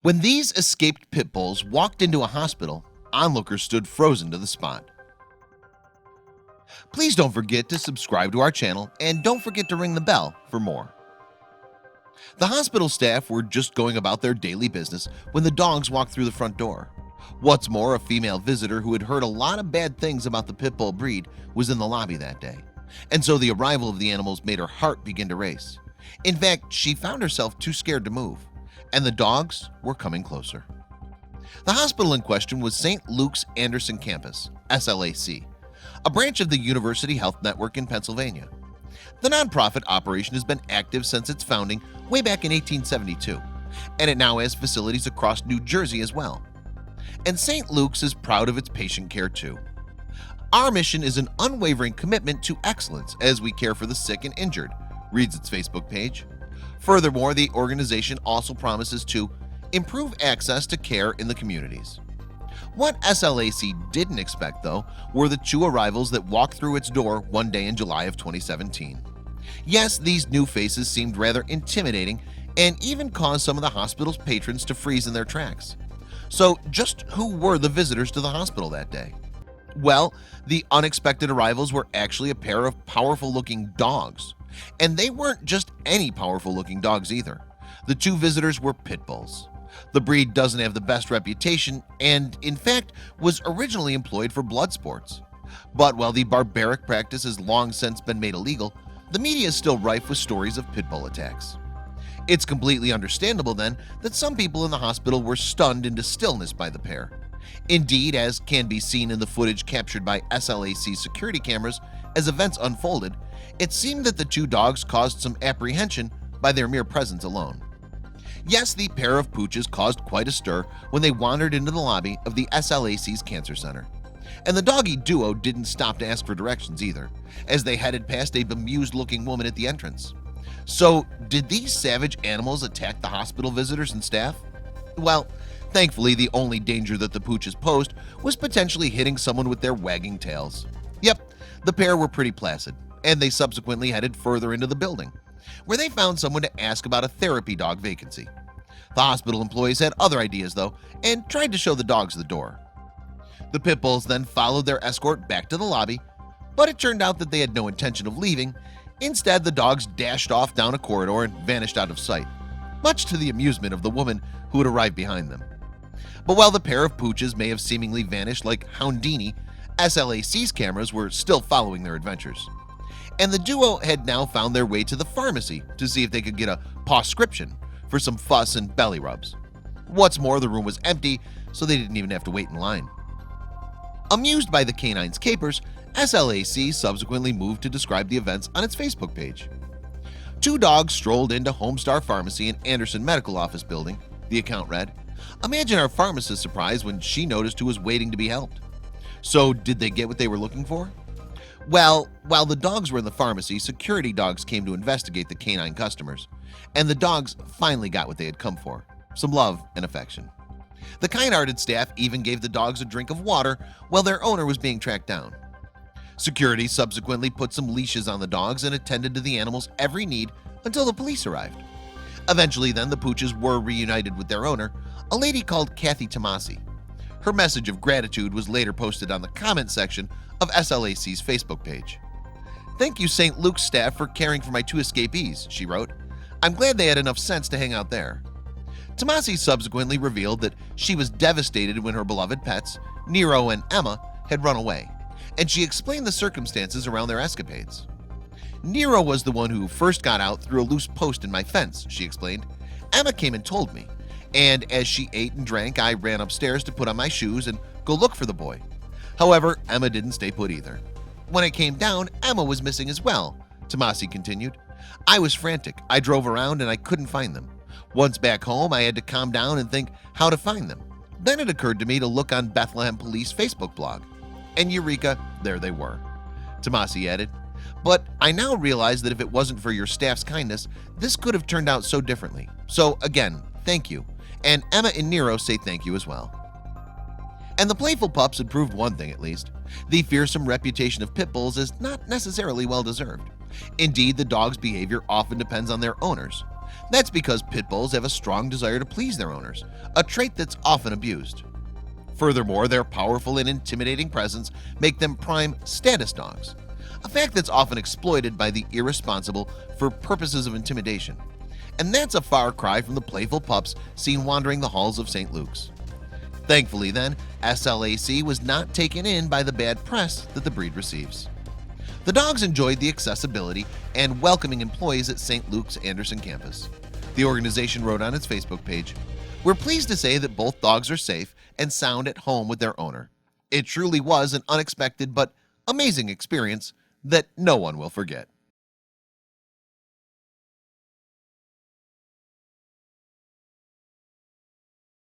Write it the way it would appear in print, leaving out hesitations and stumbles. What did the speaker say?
When these escaped pit bulls walked into a hospital, onlookers stood frozen to the spot. Please don't forget to subscribe to our channel and don't forget to ring the bell for more. The hospital staff were just going about their daily business when the dogs walked through the front door. What's more, a female visitor who had heard a lot of bad things about the pit bull breed was in the lobby that day, and so the arrival of the animals made her heart begin to race. In fact, she found herself too scared to move, and the dogs were coming closer. The hospital in question was St. Luke's Anderson Campus, SLAC, a branch of the University Health Network in Pennsylvania. The nonprofit operation has been active since its founding way back in 1872, and it now has facilities across New Jersey as well. And St. Luke's is proud of its patient care too. Our mission is an unwavering commitment to excellence as we care for the sick and injured, reads its Facebook page. Furthermore, the organization also promises to improve access to care in the communities. What SLAC didn't expect, though, were the two arrivals that walked through its door one day in July of 2017. Yes, these new faces seemed rather intimidating and even caused some of the hospital's patrons to freeze in their tracks. So just who were the visitors to the hospital that day? Well, the unexpected arrivals were actually a pair of powerful-looking dogs. And they weren't just any powerful-looking dogs either. The two visitors were pit bulls. The breed doesn't have the best reputation and, in fact, was originally employed for blood sports. But while the barbaric practice has long since been made illegal, the media is still rife with stories of pit bull attacks. It's completely understandable then that some people in the hospital were stunned into stillness by the pair. Indeed, as can be seen in the footage captured by SLAC security cameras as events unfolded, it seemed that the two dogs caused some apprehension by their mere presence alone. Yes, the pair of pooches caused quite a stir when they wandered into the lobby of the SLAC's cancer center. And the doggy duo didn't stop to ask for directions either, as they headed past a bemused-looking woman at the entrance. So, did these savage animals attack the hospital visitors and staff? Well, thankfully, the only danger that the pooches posed was potentially hitting someone with their wagging tails. Yep, the pair were pretty placid, and they subsequently headed further into the building, where they found someone to ask about a therapy dog vacancy. The hospital employees had other ideas, though, and tried to show the dogs the door. The pit bulls then followed their escort back to the lobby, but it turned out that they had no intention of leaving. Instead, the dogs dashed off down a corridor and vanished out of sight, much to the amusement of the woman who had arrived behind them. But while the pair of pooches may have seemingly vanished like Houdini, SLAC's cameras were still following their adventures. And the duo had now found their way to the pharmacy to see if they could get a prescription for some fuss and belly rubs. What's more, the room was empty, so they didn't even have to wait in line. Amused by the canine's capers, SLAC subsequently moved to describe the events on its Facebook page. Two dogs strolled into Homestar Pharmacy and Anderson Medical Office building, the account read. Imagine our pharmacist's surprise when she noticed who was waiting to be helped. So did they get what they were looking for? Well, while the dogs were in the pharmacy, security dogs came to investigate the canine customers, and the dogs finally got what they had come for, some love and affection. The kind-hearted staff even gave the dogs a drink of water while their owner was being tracked down. Security subsequently put some leashes on the dogs and attended to the animals' every need until the police arrived. Eventually then, the pooches were reunited with their owner, a lady called Kathy Tomasi. Her message of gratitude was later posted on the comment section of SLAC's Facebook page. Thank you, St. Luke's staff, for caring for my two escapees, she wrote. I'm glad they had enough sense to hang out there. Tomasi subsequently revealed that she was devastated when her beloved pets, Nero and Emma, had run away, and she explained the circumstances around their escapades. Nero was the one who first got out through a loose post in my fence, she explained. Emma came and told me, and as she ate and drank, I ran upstairs to put on my shoes and go look for the boy. However, Emma didn't stay put either. When I came down, Emma was missing as well, Tomasi continued. I was frantic. I drove around and I couldn't find them. Once back home, I had to calm down and think how to find them. Then it occurred to me to look on Bethlehem Police Facebook blog. And eureka, there they were. Tomasi added, but I now realize that if it wasn't for your staff's kindness, this could have turned out so differently. So again, thank you. And Emma and Nero say thank you as well. And the playful pups had proved one thing at least. The fearsome reputation of pit bulls is not necessarily well deserved. Indeed, the dog's behavior often depends on their owners. That's because pit bulls have a strong desire to please their owners, a trait that's often abused. Furthermore, their powerful and intimidating presence make them prime status dogs, a fact that's often exploited by the irresponsible for purposes of intimidation. And that's a far cry from the playful pups seen wandering the halls of St. Luke's. Thankfully then, SLAC was not taken in by the bad press that the breed receives. The dogs enjoyed the accessibility and welcoming employees at St. Luke's Anderson campus. The organization wrote on its Facebook page, "We're pleased to say that both dogs are safe and sound at home with their owner. It truly was an unexpected but amazing experience that no one will forget."